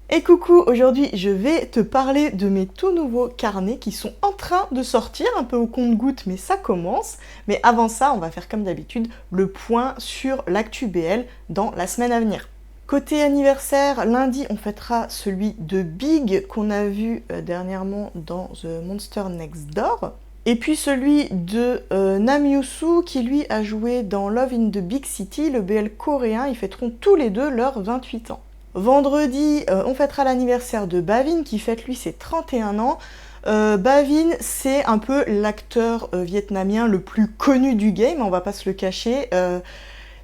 Et coucou, aujourd'hui je vais te parler de mes tout nouveaux carnets qui sont en train de sortir, un peu au compte-gouttes, mais ça commence. Mais avant ça, on va faire comme d'habitude le point sur l'actu BL dans la semaine à venir. Côté anniversaire, lundi on fêtera celui de Big qu'on a vu dernièrement dans The Monster Next Door. Et puis celui de Namyusu qui lui a joué dans Love in the Big City, le BL coréen. Ils fêteront tous les deux leurs 28 ans. Vendredi, on fêtera l'anniversaire de Bavin qui fête lui ses 31 ans. Bavin, c'est un peu l'acteur vietnamien le plus connu du game, on va pas se le cacher.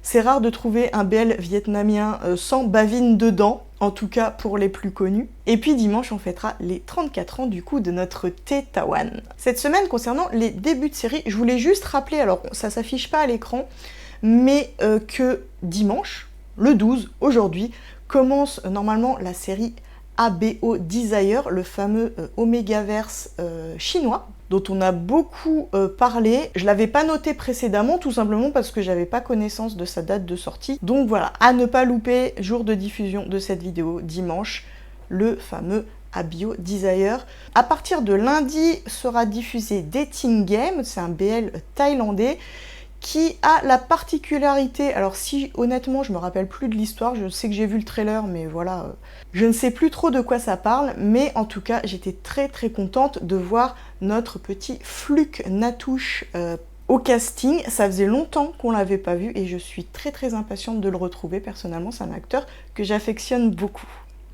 C'est rare de trouver un BL vietnamien sans Bavin dedans, en tout cas pour les plus connus. Et puis dimanche, on fêtera les 34 ans du coup de notre Tae Tawan. Cette semaine, concernant les débuts de série, je voulais juste rappeler, alors ça s'affiche pas à l'écran, mais que dimanche, le 12, aujourd'hui, commence normalement la série ABO Desire, le fameux Omegaverse chinois, dont on a beaucoup parlé. Je l'avais pas noté précédemment, tout simplement parce que j'avais pas connaissance de sa date de sortie. Donc voilà, à ne pas louper, jour de diffusion de cette vidéo, dimanche, le fameux ABO Desire. À partir de lundi sera diffusé Dating Game, c'est un BL thaïlandais, qui a la particularité, alors si honnêtement je me rappelle plus de l'histoire, je sais que j'ai vu le trailer mais voilà, je ne sais plus trop de quoi ça parle, mais en tout cas j'étais très contente de voir notre petit Fluke Natouche au casting. Ça faisait longtemps qu'on l'avait pas vu et je suis très impatiente de le retrouver. Personnellement c'est un acteur que j'affectionne beaucoup.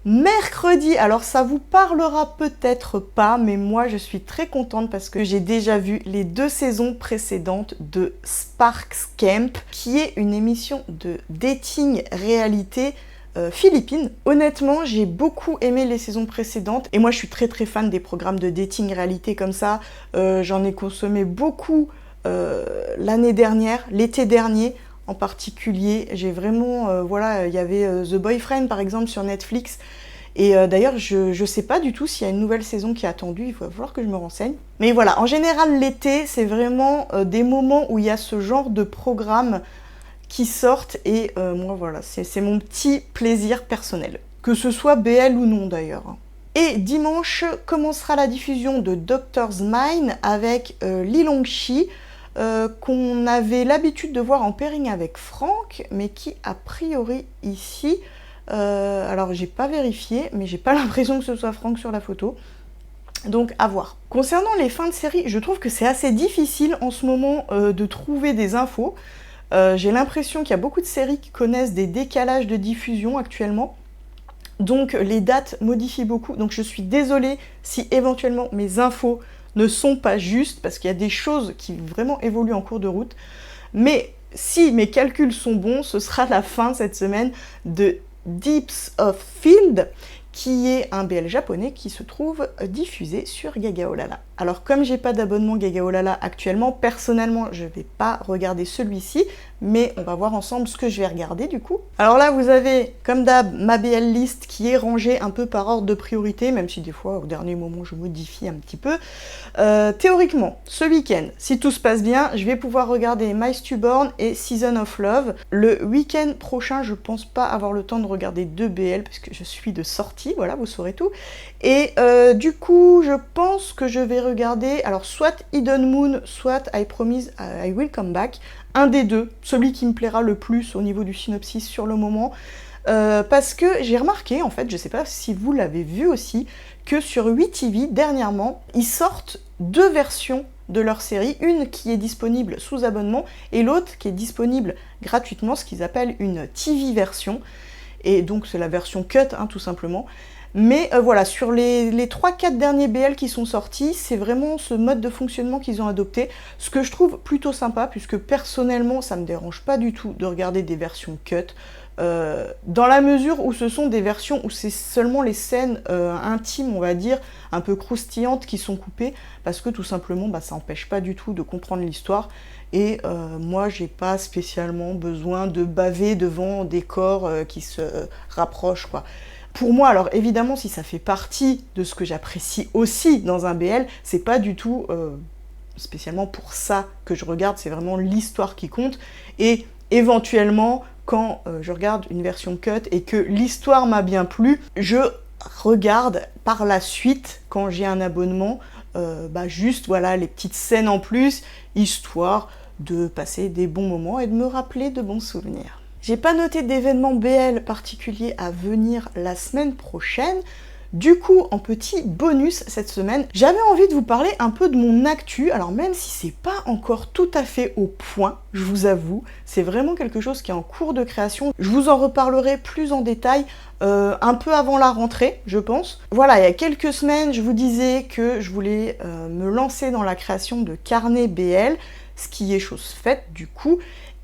Mercredi, alors ça vous parlera peut-être pas, mais moi je suis très contente parce que j'ai déjà vu les 2 saisons précédentes de Sparks Camp, qui est une émission de dating réalité philippine. Honnêtement, j'ai beaucoup aimé les saisons précédentes et moi je suis très fan des programmes de dating réalité comme ça. J'en ai consommé beaucoup l'année dernière, l'été dernier. En particulier, j'ai vraiment, voilà, il y avait The Boyfriend par exemple sur Netflix, et d'ailleurs je sais pas du tout s'il y a une nouvelle saison qui est attendue, il va falloir que je me renseigne. Mais voilà, en général l'été, c'est vraiment des moments où il y a ce genre de programmes qui sortent, et moi voilà, c'est mon petit plaisir personnel. Que ce soit BL ou non d'ailleurs. Et dimanche commencera la diffusion de Doctor's Mind avec Lee Long-chi, qu'on avait l'habitude de voir en pairing avec Franck, mais qui a priori ici, alors j'ai pas vérifié, mais j'ai pas l'impression que ce soit Franck sur la photo, donc à voir. Concernant les fins de série, je trouve que c'est assez difficile en ce moment de trouver des infos. J'ai l'impression qu'il y a beaucoup de séries qui connaissent des décalages de diffusion actuellement, donc les dates modifient beaucoup, donc je suis désolée si éventuellement mes infos ne sont pas justes, parce qu'il y a des choses qui vraiment évoluent en cours de route. Mais si mes calculs sont bons, ce sera la fin cette semaine de Deeps of Field, qui est un BL japonais qui se trouve diffusé sur Gaga Olala. Alors comme j'ai pas d'abonnement Gaga Olala actuellement, personnellement je vais pas regarder celui-ci, mais on va voir ensemble ce que je vais regarder du coup. Alors là vous avez comme d'hab ma BL list qui est rangée un peu par ordre de priorité, même si des fois au dernier moment je modifie un petit peu. Théoriquement, ce week-end, si tout se passe bien, je vais pouvoir regarder My Stubborn et Season of Love. Le week-end prochain, je pense pas avoir le temps de regarder 2 BL parce que je suis de sortie, voilà, vous saurez tout. Et du coup, je pense que je vais regarder, alors soit Hidden Moon, soit I Promise I Will Come Back, un des deux, celui qui me plaira le plus au niveau du synopsis sur le moment. Parce que j'ai remarqué, en fait, je sais pas si vous l'avez vu aussi, que sur 8TV, dernièrement, ils sortent 2 versions de leur série, une qui est disponible sous abonnement et l'autre qui est disponible gratuitement, ce qu'ils appellent une TV version. Et donc c'est la version cut, hein, tout simplement. Mais voilà, sur les 3-4 derniers BL qui sont sortis, c'est vraiment ce mode de fonctionnement qu'ils ont adopté, ce que je trouve plutôt sympa, puisque personnellement, ça me dérange pas du tout de regarder des versions cut, dans la mesure où ce sont des versions où c'est seulement les scènes intimes, on va dire, un peu croustillantes qui sont coupées, parce que tout simplement, bah, ça n'empêche pas du tout de comprendre l'histoire, et moi, j'ai pas spécialement besoin de baver devant des corps qui se rapprochent, quoi. Pour moi, alors évidemment, si ça fait partie de ce que j'apprécie aussi dans un BL, c'est pas du tout spécialement pour ça que je regarde, c'est vraiment l'histoire qui compte. Et éventuellement, quand je regarde une version cut et que l'histoire m'a bien plu, je regarde par la suite, quand j'ai un abonnement, juste voilà les petites scènes en plus, histoire de passer des bons moments et de me rappeler de bons souvenirs. J'ai pas noté d'événements BL particuliers à venir la semaine prochaine. Du coup, en petit bonus cette semaine, j'avais envie de vous parler un peu de mon actu. Alors même si c'est pas encore tout à fait au point, je vous avoue, c'est vraiment quelque chose qui est en cours de création. Je vous en reparlerai plus en détail un peu avant la rentrée, je pense. Voilà, il y a quelques semaines, je vous disais que je voulais me lancer dans la création de carnets BL, ce qui est chose faite du coup.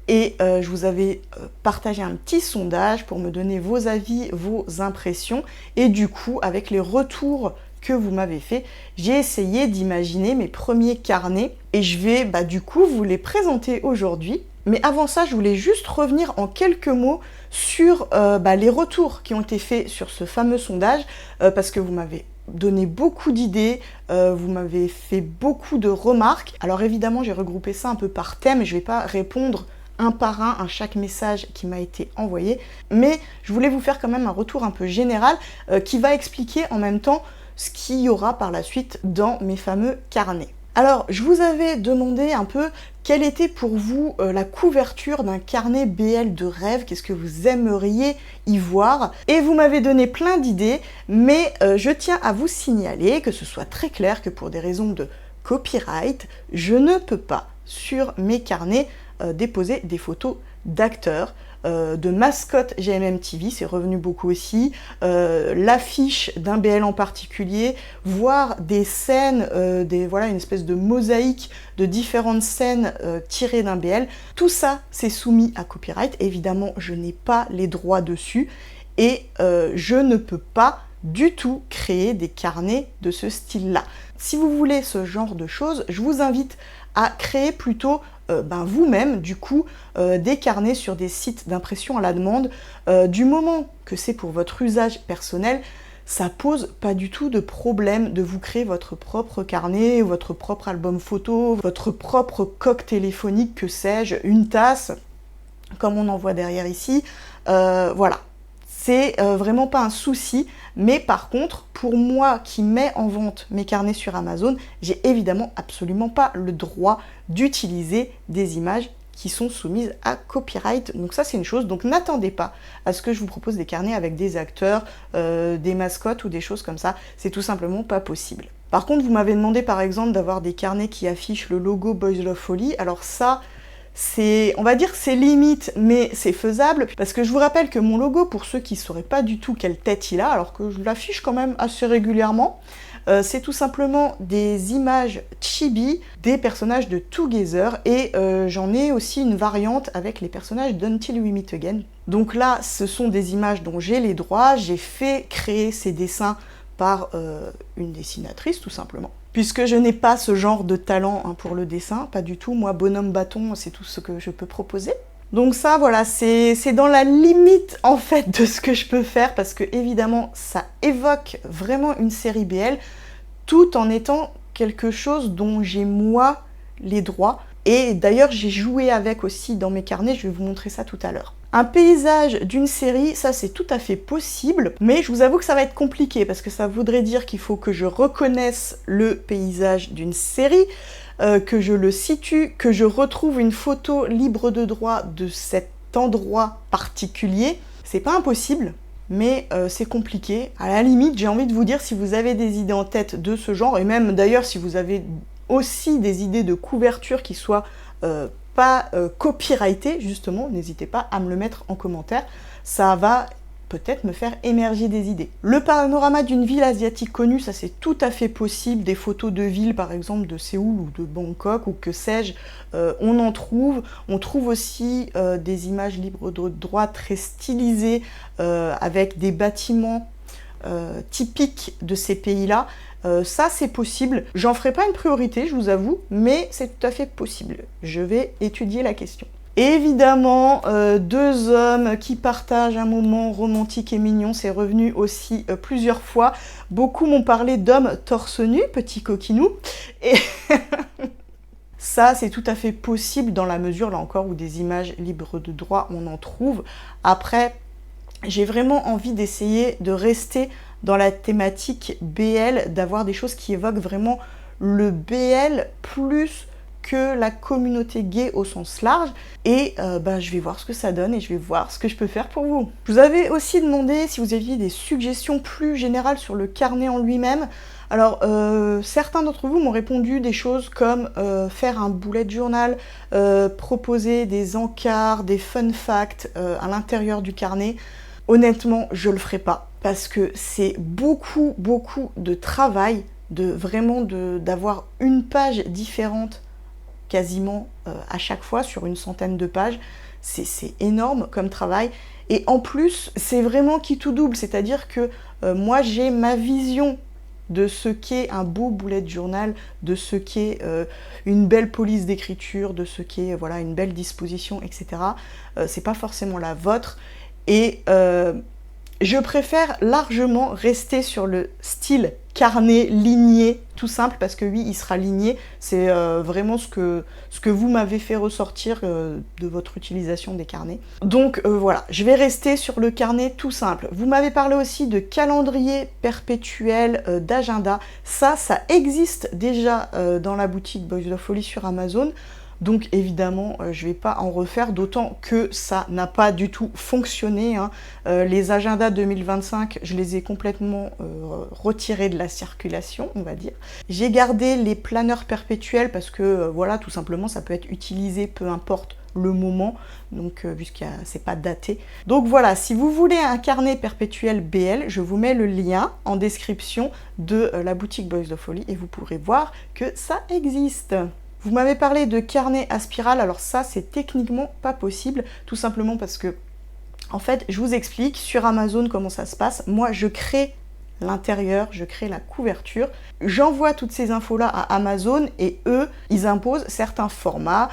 Et je vous avais partagé un petit sondage pour me donner vos avis, vos impressions. Et du coup, avec les retours que vous m'avez fait, j'ai essayé d'imaginer mes premiers carnets. Et je vais du coup vous les présenter aujourd'hui. Mais avant ça, je voulais juste revenir en quelques mots sur les retours qui ont été faits sur ce fameux sondage. Parce que vous m'avez donné beaucoup d'idées, vous m'avez fait beaucoup de remarques. Alors évidemment, j'ai regroupé ça un peu par thème. Je ne vais pas répondre un par un à chaque message qui m'a été envoyé, mais je voulais vous faire quand même un retour un peu général qui va expliquer en même temps ce qu'il y aura par la suite dans mes fameux carnets. Alors, je vous avais demandé un peu quelle était pour vous la couverture d'un carnet BL de rêve, qu'est-ce que vous aimeriez y voir, et vous m'avez donné plein d'idées, mais je tiens à vous signaler que ce soit très clair que pour des raisons de copyright, je ne peux pas sur mes carnets déposer des photos d'acteurs, de mascottes GMM TV, c'est revenu beaucoup aussi, l'affiche d'un BL en particulier, voire des scènes, une espèce de mosaïque de différentes scènes tirées d'un BL. Tout ça, c'est soumis à copyright. Évidemment, je n'ai pas les droits dessus et je ne peux pas du tout créer des carnets de ce style-là. Si vous voulez ce genre de choses, je vous invite à créer plutôt vous-même, du coup, des carnets sur des sites d'impression à la demande. Du moment que c'est pour votre usage personnel, ça pose pas du tout de problème de vous créer votre propre carnet, votre propre album photo, votre propre coque téléphonique, que sais-je, une tasse, comme on en voit derrière ici. Voilà. C'est vraiment pas un souci, mais par contre, pour moi qui mets en vente mes carnets sur Amazon, j'ai évidemment absolument pas le droit d'utiliser des images qui sont soumises à copyright. Donc ça, c'est une chose. Donc n'attendez pas à ce que je vous propose des carnets avec des acteurs, des mascottes ou des choses comme ça. C'est tout simplement pas possible. Par contre, vous m'avez demandé par exemple d'avoir des carnets qui affichent le logo Boys Love Folly. Alors ça, on va dire que c'est limite, mais c'est faisable, parce que je vous rappelle que mon logo, pour ceux qui ne sauraient pas du tout quelle tête il a, alors que je l'affiche quand même assez régulièrement, c'est tout simplement des images chibi des personnages de Together, et j'en ai aussi une variante avec les personnages d'Until We Meet Again. Donc là, ce sont des images dont j'ai les droits, j'ai fait créer ces dessins par une dessinatrice tout simplement. Puisque je n'ai pas ce genre de talent pour le dessin, pas du tout. Moi, bonhomme bâton, c'est tout ce que je peux proposer. Donc ça, voilà, c'est dans la limite, en fait, de ce que je peux faire, parce que, évidemment, ça évoque vraiment une série BL, tout en étant quelque chose dont j'ai, moi, les droits. Et d'ailleurs, j'ai joué avec aussi dans mes carnets, je vais vous montrer ça tout à l'heure. Un paysage d'une série, ça c'est tout à fait possible, mais je vous avoue que ça va être compliqué parce que ça voudrait dire qu'il faut que je reconnaisse le paysage d'une série, que je le situe, que je retrouve une photo libre de droit de cet endroit particulier. C'est pas impossible, mais c'est compliqué. À la limite, j'ai envie de vous dire, si vous avez des idées en tête de ce genre, et même d'ailleurs si vous avez aussi des idées de couverture qui soient pas copyrighté, justement, n'hésitez pas à me le mettre en commentaire, ça va peut-être me faire émerger des idées. Le panorama d'une ville asiatique connue, ça c'est tout à fait possible, des photos de villes par exemple de Séoul ou de Bangkok ou que sais-je, on en trouve. On trouve aussi des images libres de droit très stylisées avec des bâtiments typiques de ces pays-là. Ça c'est possible, j'en ferai pas une priorité je vous avoue, mais c'est tout à fait possible. Je vais étudier la question. Évidemment, deux hommes qui partagent un moment romantique et mignon, c'est revenu aussi plusieurs fois. Beaucoup m'ont parlé d'hommes torse nu, petits coquinous, et ça c'est tout à fait possible dans la mesure là encore où des images libres de droit on en trouve. Après, j'ai vraiment envie d'essayer de rester dans la thématique BL, d'avoir des choses qui évoquent vraiment le BL plus que la communauté gay au sens large. Et je vais voir ce que ça donne et je vais voir ce que je peux faire pour vous. Je vous avais aussi demandé si vous aviez des suggestions plus générales sur le carnet en lui-même. Alors, certains d'entre vous m'ont répondu des choses comme faire un bullet journal, proposer des encarts, des fun facts à l'intérieur du carnet. Honnêtement, je le ferai pas parce que c'est beaucoup de travail d'avoir une page différente quasiment à chaque fois sur une centaine de pages. C'est énorme comme travail. Et en plus, c'est vraiment qui tout double. C'est-à-dire que moi, j'ai ma vision de ce qu'est un beau bullet journal, de ce qu'est une belle police d'écriture, de ce qu'est voilà, une belle disposition, etc. C'est pas forcément la vôtre. Et je préfère largement rester sur le style carnet ligné, tout simple, parce que oui, il sera ligné. C'est vraiment ce que vous m'avez fait ressortir de votre utilisation des carnets. Donc voilà, je vais rester sur le carnet tout simple. Vous m'avez parlé aussi de calendrier perpétuel, d'agenda. Ça existe déjà dans la boutique Boys of Holly sur Amazon. Donc évidemment, je ne vais pas en refaire, d'autant que ça n'a pas du tout fonctionné, hein. Les agendas 2025, je les ai complètement retirés de la circulation, on va dire. J'ai gardé les planeurs perpétuels parce que, voilà, tout simplement, ça peut être utilisé, peu importe le moment, donc puisque c'est pas daté. Donc voilà, si vous voulez un carnet perpétuel BL, je vous mets le lien en description de la boutique Boys of Holly et vous pourrez voir que ça existe. Vous m'avez parlé de carnet à spirale, alors ça c'est techniquement pas possible, tout simplement parce que, en fait, je vous explique sur Amazon comment ça se passe. Moi je crée l'intérieur, je crée la couverture, j'envoie toutes ces infos-là à Amazon et eux, ils imposent certains formats,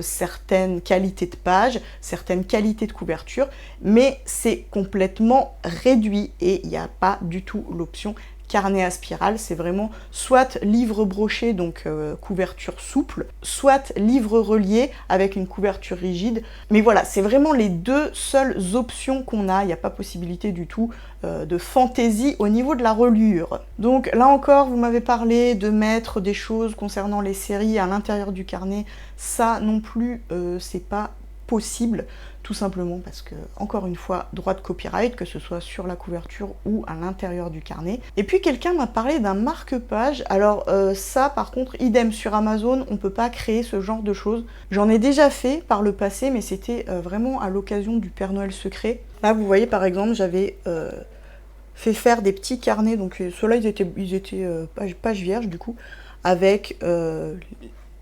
certaines qualités de page, certaines qualités de couverture, mais c'est complètement réduit et il n'y a pas du tout l'option carnet à spirale. C'est vraiment soit livre broché, donc couverture souple, soit livre relié avec une couverture rigide. Mais voilà, c'est vraiment les deux seules options qu'on a. Il n'y a pas possibilité du tout de fantaisie au niveau de la reliure. Donc là encore, vous m'avez parlé de mettre des choses concernant les séries à l'intérieur du carnet. Ça non plus, c'est pas possible, tout simplement parce que, encore une fois, droit de copyright, que ce soit sur la couverture ou à l'intérieur du carnet. Et puis quelqu'un m'a parlé d'un marque-page. Alors ça, par contre, idem sur Amazon, on peut pas créer ce genre de choses. J'en ai déjà fait par le passé, mais c'était vraiment à l'occasion du Père Noël secret. Là, vous voyez, par exemple, j'avais fait faire des petits carnets, donc ceux-là, ils étaient page vierge, du coup, avec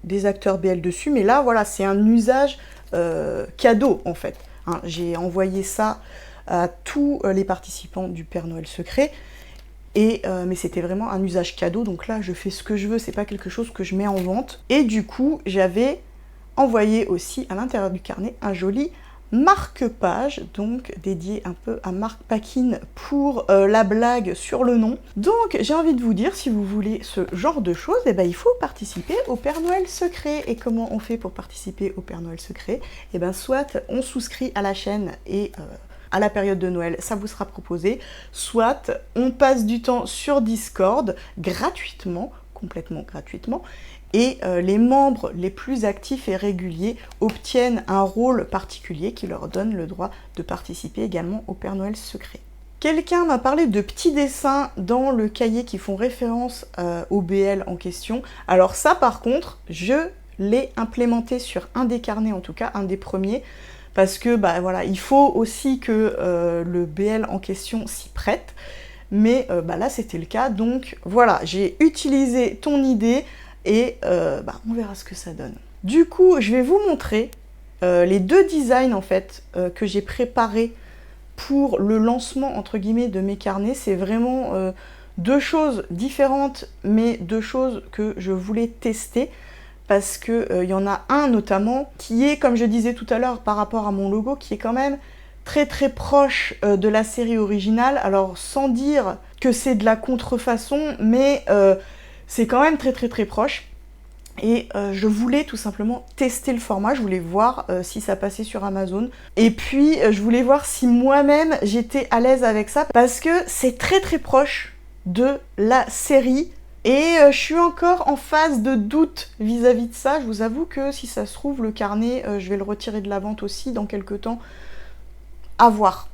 des acteurs BL dessus. Mais là, voilà, c'est un usage cadeau en fait, hein. J'ai envoyé ça à tous les participants du Père Noël secret et mais c'était vraiment un usage cadeau, donc là je fais ce que je veux, c'est pas quelque chose que je mets en vente. Et du coup j'avais envoyé aussi à l'intérieur du carnet un joli marque-page, donc dédié un peu à Marc Paquin pour la blague sur le nom. Donc j'ai envie de vous dire, si vous voulez ce genre de choses, eh ben, il faut participer au Père Noël secret. Et comment on fait pour participer au Père Noël secret? Eh ben, soit on souscrit à la chaîne et à la période de Noël, ça vous sera proposé, soit on passe du temps sur Discord gratuitement, complètement gratuitement, et les membres les plus actifs et réguliers obtiennent un rôle particulier qui leur donne le droit de participer également au Père Noël secret. Quelqu'un m'a parlé de petits dessins dans le cahier qui font référence au BL en question. Alors ça par contre, je l'ai implémenté sur un des carnets, en tout cas un des premiers, parce que bah, voilà, il faut aussi que le BL en question s'y prête. Mais bah, là c'était le cas, donc voilà, j'ai utilisé ton idée, et on verra ce que ça donne. Du coup, je vais vous montrer les deux designs en fait que j'ai préparés pour le lancement entre guillemets de mes carnets. C'est vraiment deux choses différentes, mais deux choses que je voulais tester parce que y en a un notamment qui est, comme je disais tout à l'heure par rapport à mon logo, qui est quand même très proche de la série originale. Alors sans dire que c'est de la contrefaçon, mais c'est quand même très proche. Et je voulais tout simplement tester le format, je voulais voir si ça passait sur Amazon. Et puis je voulais voir si moi-même j'étais à l'aise avec ça, parce que c'est très très proche de la série. Et je suis encore en phase de doute vis-à-vis de ça. Je vous avoue que si ça se trouve, le carnet, je vais le retirer de la vente aussi dans quelques temps. À voir.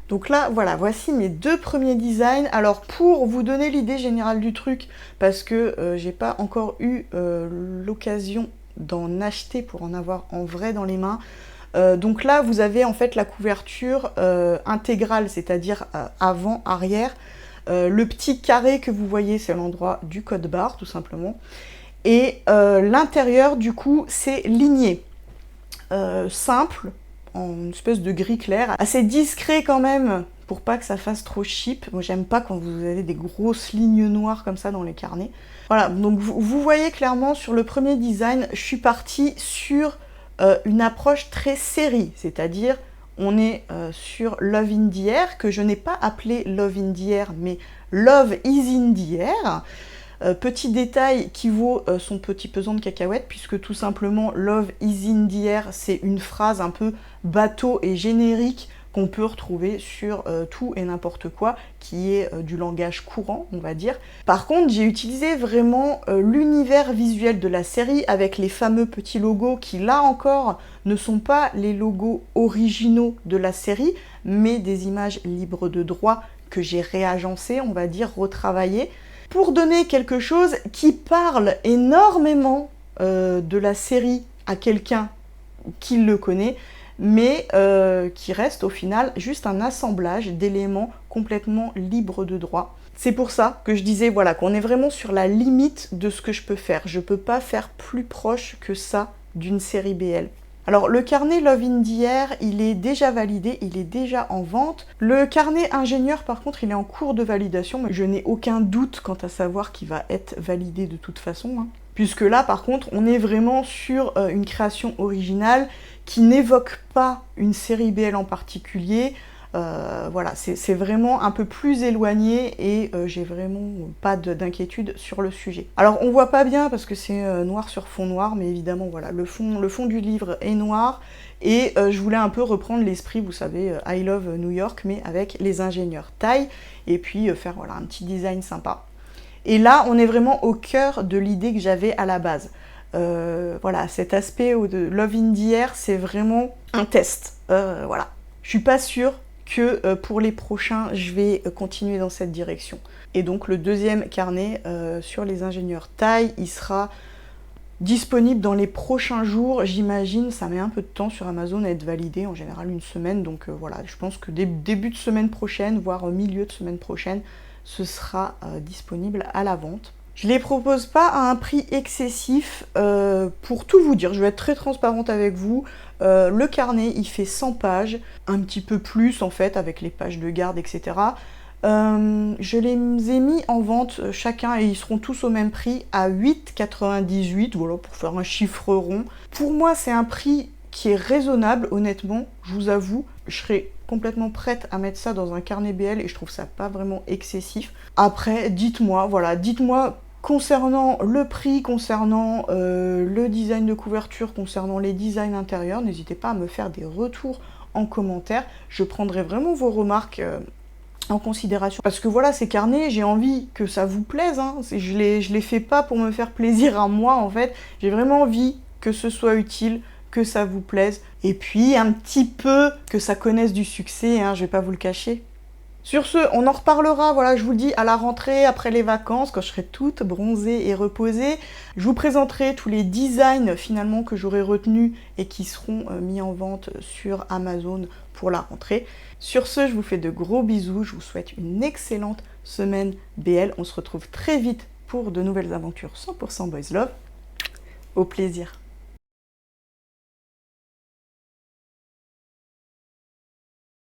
Donc là, voilà, voici mes 2 premiers designs. Alors pour vous donner l'idée générale du truc, parce que j'ai pas encore eu l'occasion d'en acheter pour en avoir en vrai dans les mains. Donc là, vous avez en fait la couverture intégrale, c'est-à-dire avant, arrière. Le petit carré que vous voyez, c'est l'endroit du code barre, tout simplement. Et l'intérieur, du coup, c'est ligné. Simple, en une espèce de gris clair, assez discret quand même, pour pas que ça fasse trop cheap. Moi j'aime pas quand vous avez des grosses lignes noires comme ça dans les carnets. Voilà, donc vous voyez clairement sur le premier design, je suis partie sur une approche très série, c'est-à-dire on est sur Love in the Air, que je n'ai pas appelé Love in the Air, mais Love is in the Air. Petit détail qui vaut son petit pesant de cacahuètes, puisque tout simplement Love is in the air, c'est une phrase un peu bateau et générique qu'on peut retrouver sur tout et n'importe quoi, qui est du langage courant, on va dire. Par contre, j'ai utilisé vraiment l'univers visuel de la série avec les fameux petits logos qui, là encore, ne sont pas les logos originaux de la série, mais des images libres de droit que j'ai réagencées, on va dire, retravaillées, pour donner quelque chose qui parle énormément de la série à quelqu'un qui le connaît, mais qui reste au final juste un assemblage d'éléments complètement libres de droit. C'est pour ça que je disais voilà, qu'on est vraiment sur la limite de ce que je peux faire. Je ne peux pas faire plus proche que ça d'une série BL. Alors le carnet Love in the Air, il est déjà validé, il est déjà en vente. Le carnet ingénieur par contre, il est en cours de validation, mais je n'ai aucun doute quant à savoir qu'il va être validé de toute façon. Puisque là par contre, on est vraiment sur une création originale qui n'évoque pas une série BL en particulier. Voilà, c'est vraiment un peu plus éloigné et j'ai vraiment pas d'inquiétude sur le sujet. Alors on voit pas bien parce que c'est noir sur fond noir, mais évidemment voilà, le fond du livre est noir et je voulais un peu reprendre l'esprit, vous savez, I Love New York, mais avec les ingénieurs taille et puis faire voilà, un petit design sympa. Et là, on est vraiment au cœur de l'idée que j'avais à la base. Voilà, cet aspect de Love in the Air, c'est vraiment un test. Voilà, je suis pas sûre que pour les prochains, je vais continuer dans cette direction. Et donc le deuxième carnet sur les ingénieurs taille, il sera disponible dans les prochains jours, j'imagine. Ça met un peu de temps sur Amazon à être validé, en général une semaine. Donc voilà, je pense que début de semaine prochaine, voire milieu de semaine prochaine, ce sera disponible à la vente. Je ne les propose pas à un prix excessif, pour tout vous dire, je vais être très transparente avec vous. Le carnet, il fait 100 pages, un petit peu plus en fait, avec les pages de garde, etc. Je les ai mis en vente chacun, et ils seront tous au même prix, à 8,98, voilà, pour faire un chiffre rond. Pour moi, c'est un prix qui est raisonnable, honnêtement, je vous avoue. Je serais complètement prête à mettre ça dans un carnet BL, et je trouve ça pas vraiment excessif. Après, dites-moi, voilà, dites-moi concernant le prix, concernant le design de couverture, concernant les designs intérieurs, n'hésitez pas à me faire des retours en commentaire. Je prendrai vraiment vos remarques en considération. Parce que voilà, ces carnets, j'ai envie que ça vous plaise. Hein. Je les fais pas pour me faire plaisir à moi, en fait. J'ai vraiment envie que ce soit utile, que ça vous plaise. Et puis, un petit peu que ça connaisse du succès, hein, je vais pas vous le cacher. Sur ce, on en reparlera, voilà, je vous le dis, à la rentrée, après les vacances, quand je serai toute bronzée et reposée. Je vous présenterai tous les designs, finalement, que j'aurai retenus et qui seront mis en vente sur Amazon pour la rentrée. Sur ce, je vous fais de gros bisous, je vous souhaite une excellente semaine BL. On se retrouve très vite pour de nouvelles aventures 100% Boys Love. Au plaisir.